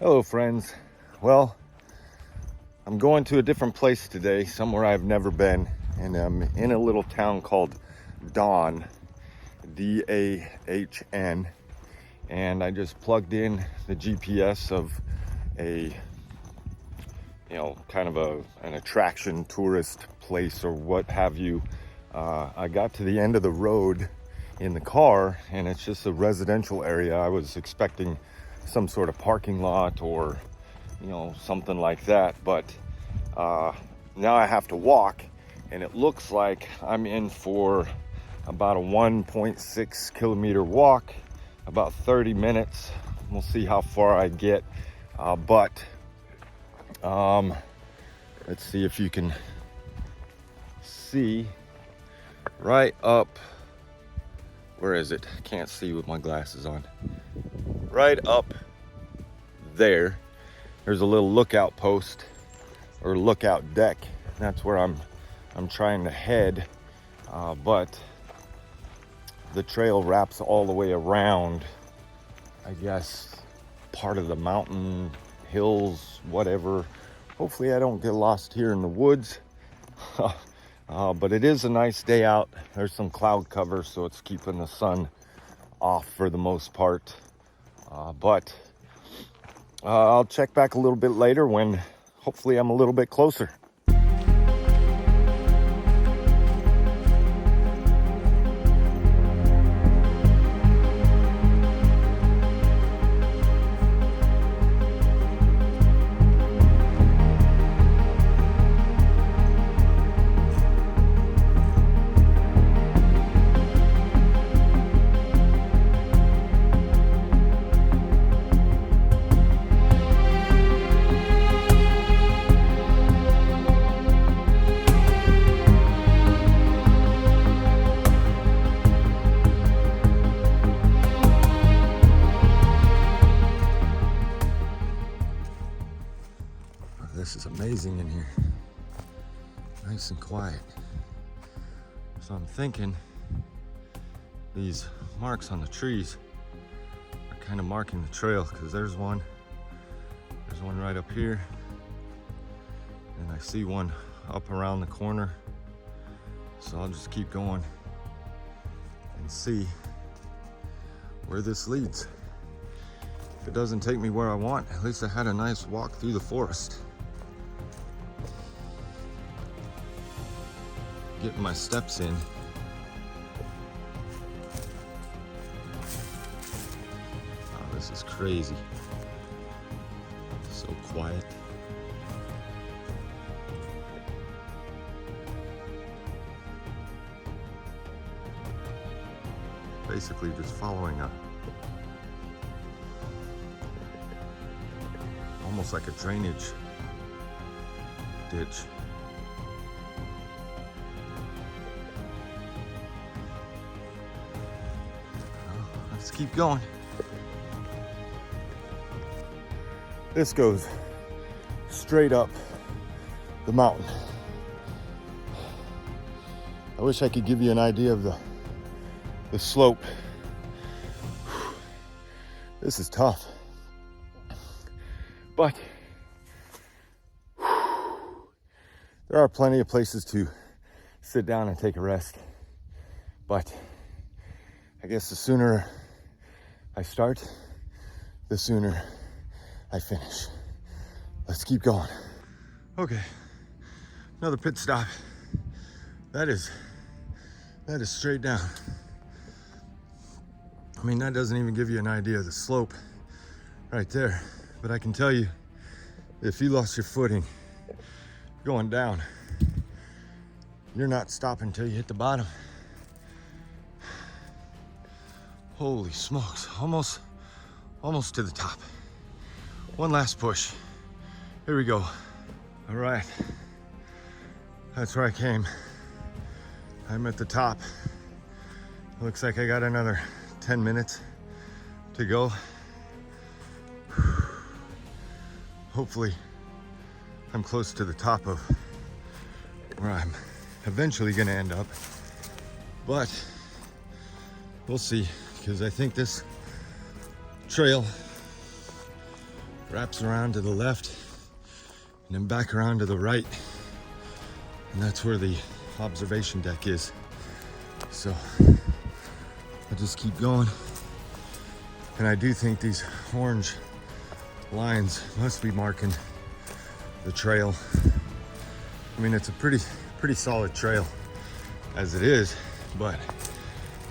Hello friends. Well, I'm going to a different place today, somewhere I've never been, and I'm in a little town called Dahn, D-A-H-N, and I just plugged in the GPS of a, kind of an attraction tourist place or what have you. I got to the end of the road in the car and it's just a residential area. I was expecting some sort of parking lot or something like that, but now I have to walk, and it looks like I'm in for about a 1.6 kilometer walk, about 30 minutes. We'll see how far I get, but let's see if you can see right up, where is it? Can't see with my glasses on. Right up there's a little lookout post or lookout deck. That's where I'm trying to head, but the trail wraps all the way around, I guess, part of the mountain, hills, whatever. Hopefully I don't get lost here in the woods. But it is a nice day out. There's some cloud cover, so it's keeping the sun off for the most part. But I'll check back a little bit later when hopefully I'm a little bit closer. This is amazing in here. Nice and quiet. So I'm thinking these marks on the trees are kind of marking the trail, because there's one right up here, and I see one up around the corner. So I'll just keep going and see where this leads. If it doesn't take me where I want, at least I had a nice walk through the forest. Getting my steps in. Oh, this is crazy. So quiet. Basically just following up. Almost like a drainage ditch. Let's keep going. This goes straight up the mountain. I wish I could give you an idea of the slope. This is tough. But there are plenty of places to sit down and take a rest. But I guess the sooner I start, the sooner I finish. Let's keep going. Okay, another pit stop. That is straight down. I mean, that doesn't even give you an idea of the slope right there. But I can tell you, if you lost your footing going down, you're not stopping until you hit the bottom. Holy smokes, almost to the top. One last push. Here we go. All right, that's where I came. I'm at the top. Looks like I got another 10 minutes to go. Hopefully I'm close to the top of where I'm eventually gonna end up, but we'll see, because I think this trail wraps around to the left, and then back around to the right. And that's where the observation deck is. So I'll just keep going. And I do think these orange lines must be marking the trail. I mean, it's a pretty solid trail as it is, but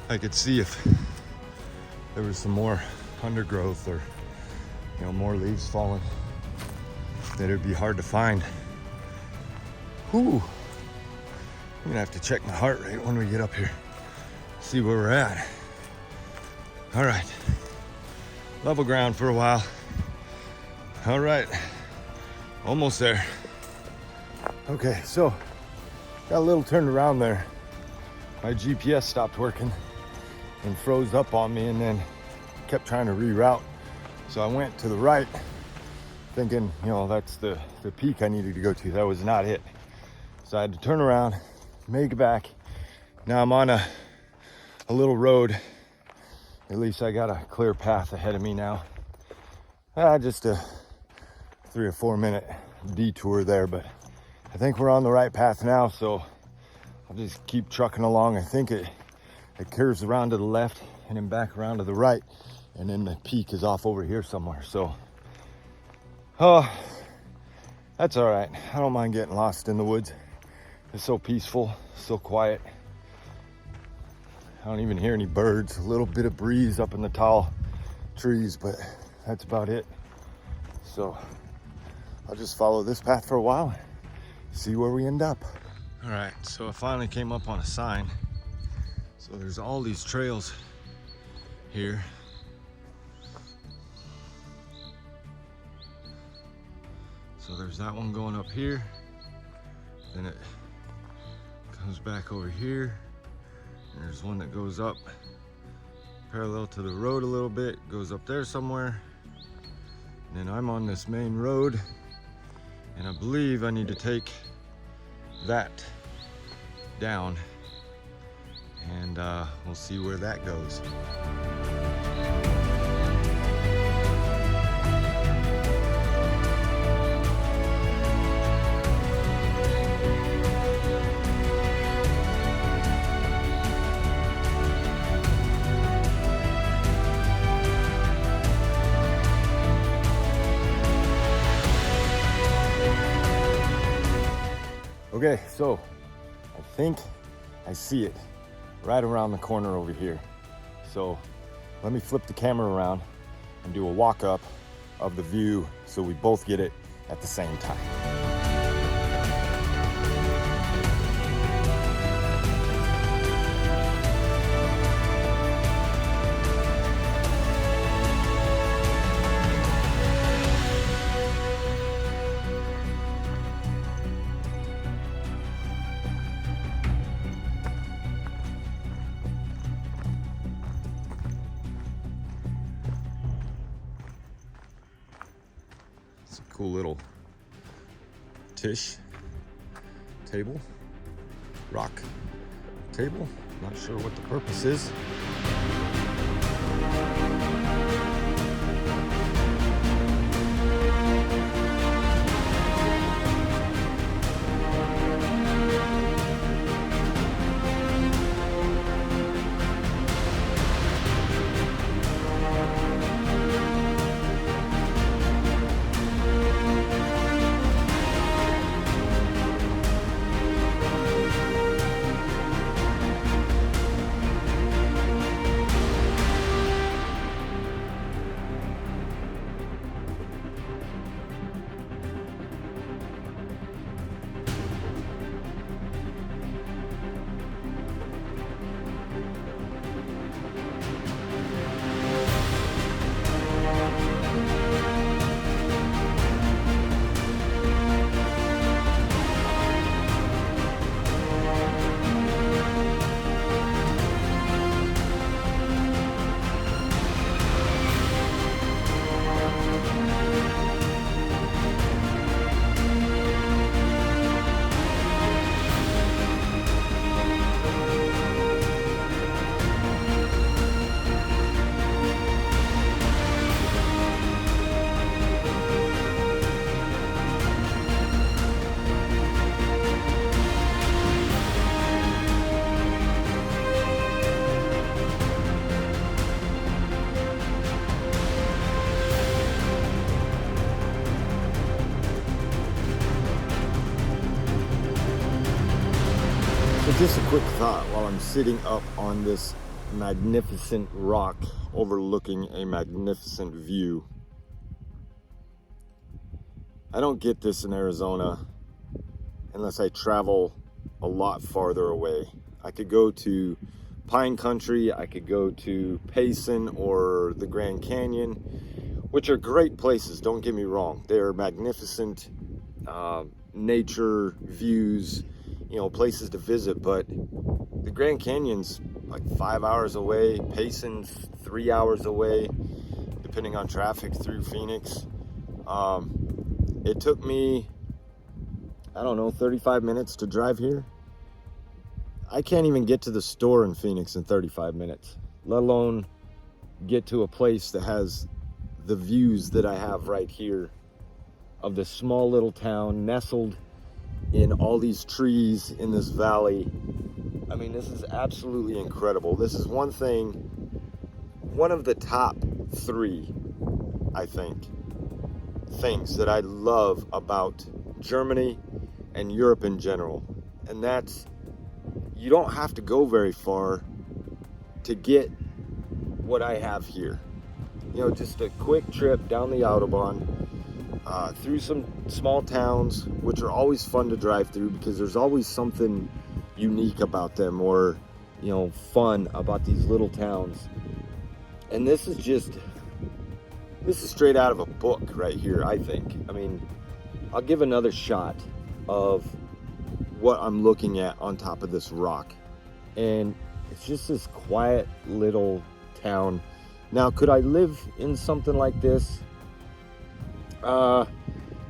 I could see if there was some more undergrowth or, you know, more leaves falling, that it'd be hard to find. Whew. I'm gonna have to check my heart rate when we get up here, see where we're at. All right, level ground for a while. All right, almost there. Okay, so got a little turned around there. My GPS stopped working and froze up on me, and then kept trying to reroute. So I went to the right, thinking, you know, that's the peak I needed to go to. That was not it. So I had to turn around, make it back. Now I'm on a little road. At least I got a clear path ahead of me now. Just a 3 or 4 minute detour there, but I think we're on the right path now, so I'll just keep trucking along. I think it curves around to the left and then back around to the right, and then the peak is off over here somewhere. So, that's all right. I don't mind getting lost in the woods. It's so peaceful, so quiet. I don't even hear any birds. A little bit of breeze up in the tall trees, but that's about it. So I'll just follow this path for a while, see where we end up. All right, so I finally came up on a sign. So there's all these trails here. So there's that one going up here. Then it comes back over here. And there's one that goes up parallel to the road a little bit, goes up there somewhere. And then I'm on this main road, and I believe I need to take that down, and we'll see where that goes. Okay, so I think I see it right around the corner over here. So let me flip the camera around and do a walk up of the view so we both get it at the same time. It's a cool little table, rock table. Not sure what the purpose is. just a quick thought while I'm sitting up on this magnificent rock overlooking a magnificent view. I don't get this in Arizona unless I travel a lot farther away. I could go to Pine Country, I could go to Payson or the Grand Canyon, which are great places, don't get me wrong. They're magnificent nature views, you know, places to visit, but the Grand Canyon's like 5 hours away, Payson's 3 hours away, depending on traffic through Phoenix. It took me, I don't know, 35 minutes to drive here. I can't even get to the store in Phoenix in 35 minutes, let alone get to a place that has the views that I have right here of this small little town nestled in all these trees in this valley. I mean, this is absolutely incredible. This is one of the top 3, I think, things that I love about Germany and Europe in general. And that's, you don't have to go very far to get what I have here. You know, just a quick trip down the Autobahn, through some small towns, which are always fun to drive through because there's always something unique about them, or, you know, fun about these little towns. And this is straight out of a book right here, I think. I mean, I'll give another shot of what I'm looking at on top of this rock. And it's just this quiet little town. Now, could I live in something like this?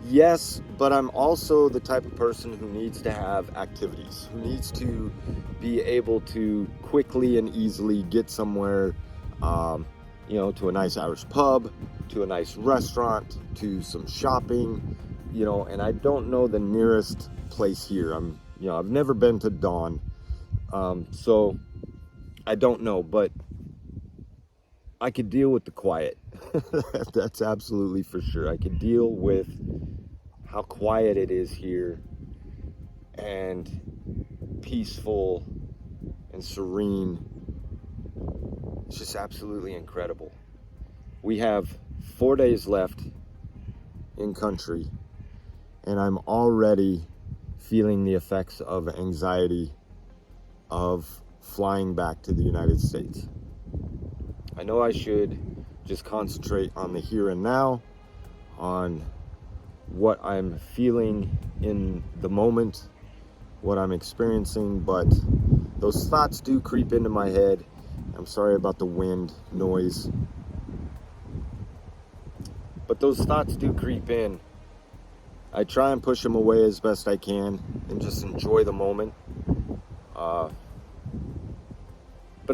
Yes, but I'm also the type of person who needs to have activities, who needs to be able to quickly and easily get somewhere, you know, to a nice Irish pub, to a nice restaurant, to some shopping, you know, and I don't know the nearest place here. I've never been to Dahn, so I don't know, but I could deal with the quiet. That's absolutely for sure. I could deal with how quiet it is here and peaceful and serene. It's just absolutely incredible. We have 4 days left in country, and I'm already feeling the effects of anxiety of flying back to the United States. I know I should just concentrate on the here and now, on what I'm feeling in the moment, what I'm experiencing, but those thoughts do creep into my head. I'm sorry about the wind noise, but those thoughts do creep in. I try and push them away as best I can and just enjoy the moment. But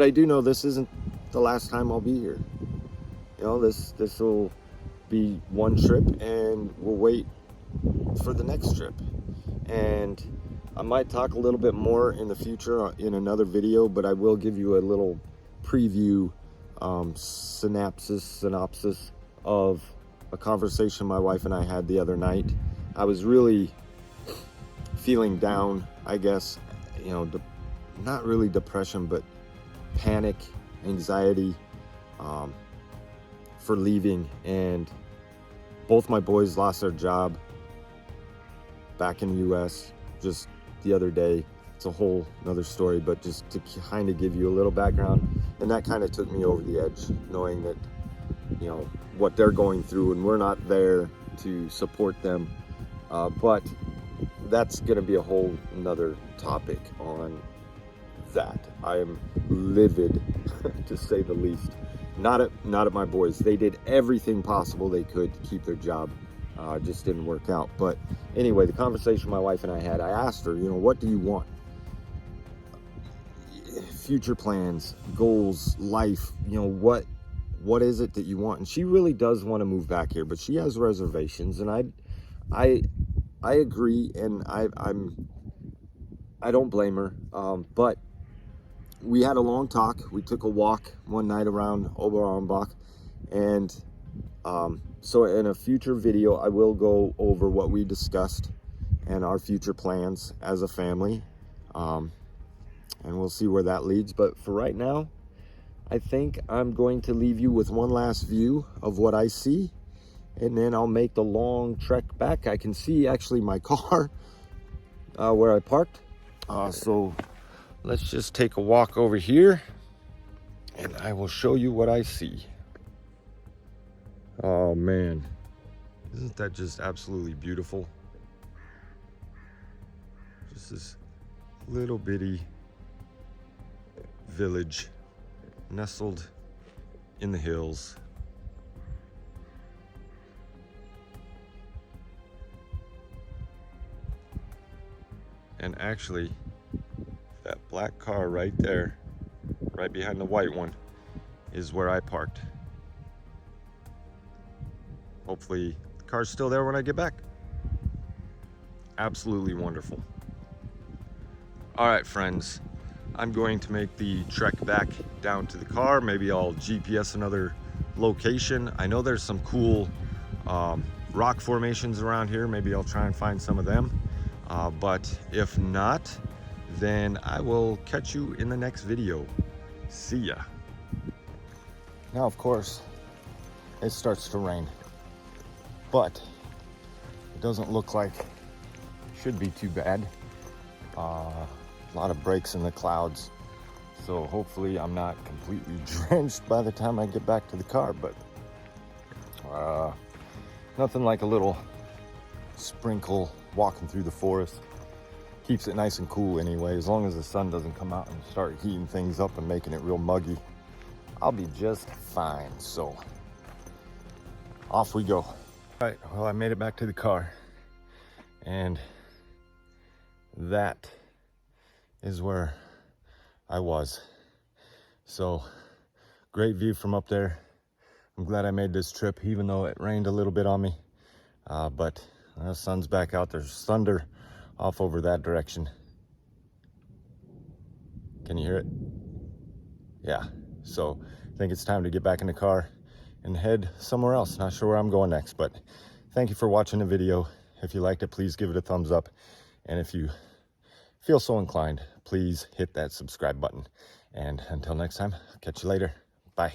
I do know this isn't the last time I'll be here. You know, this will be one trip, and we'll wait for the next trip. And I might talk a little bit more in the future in another video, but I will give you a little preview, synopsis of a conversation my wife and I had the other night. I was really feeling down, I guess, you know, not really depression, but panic, anxiety, for leaving. And both my boys lost their job back in the US just the other day. It's a whole another story, but just to kind of give you a little background. And that kind of took me over the edge, knowing that, you know, what they're going through, and we're not there to support them. But that's going to be a whole another topic on that. I am livid, to say the least. Not at my boys. They did everything possible they could to keep their job. Just didn't work out. But anyway, the conversation my wife and I had, I asked her, you know, what do you want? Future plans, goals, life, you know, what is it that you want? And she really does want to move back here, but she has reservations, and I agree, and I don't blame her. But we had a long talk. We took a walk one night around Oberammbach, and so in a future video, I will go over what we discussed and our future plans as a family. and we'll see where that leads. But for right now, I think I'm going to leave you with one last view of what I see, and then I'll make the long trek back. I can see actually my car where I parked. So let's just take a walk over here and I will show you what I see. Oh man, isn't that just absolutely beautiful? Just this little bitty village nestled in the hills. And actually, that black car right there, right behind the white one, is where I parked. Hopefully the car's still there when I get back. Absolutely wonderful. All right, friends, I'm going to make the trek back down to the car. Maybe I'll GPS another location. I know there's some cool rock formations around here. Maybe I'll try and find some of them. But if not, then I will catch you in the next video. See ya. Now, of course, it starts to rain, but it doesn't look like it should be too bad. A lot of breaks in the clouds, so hopefully I'm not completely drenched by the time I get back to the car, but nothing like a little sprinkle walking through the forest. Keeps it nice and cool anyway. As long as the sun doesn't come out and start heating things up and making it real muggy, I'll be just fine. So off we go. All right, well, I made it back to the car, and that is where I was. So great view from up there. I'm glad I made this trip, even though it rained a little bit on me. But the sun's back out. There's thunder off over that direction. Can you hear it? Yeah. So I think it's time to get back in the car and head somewhere else. Not sure where I'm going next, but thank you for watching the video. If you liked it, please give it a thumbs up. And if you feel so inclined, please hit that subscribe button. And until next time, catch you later. Bye.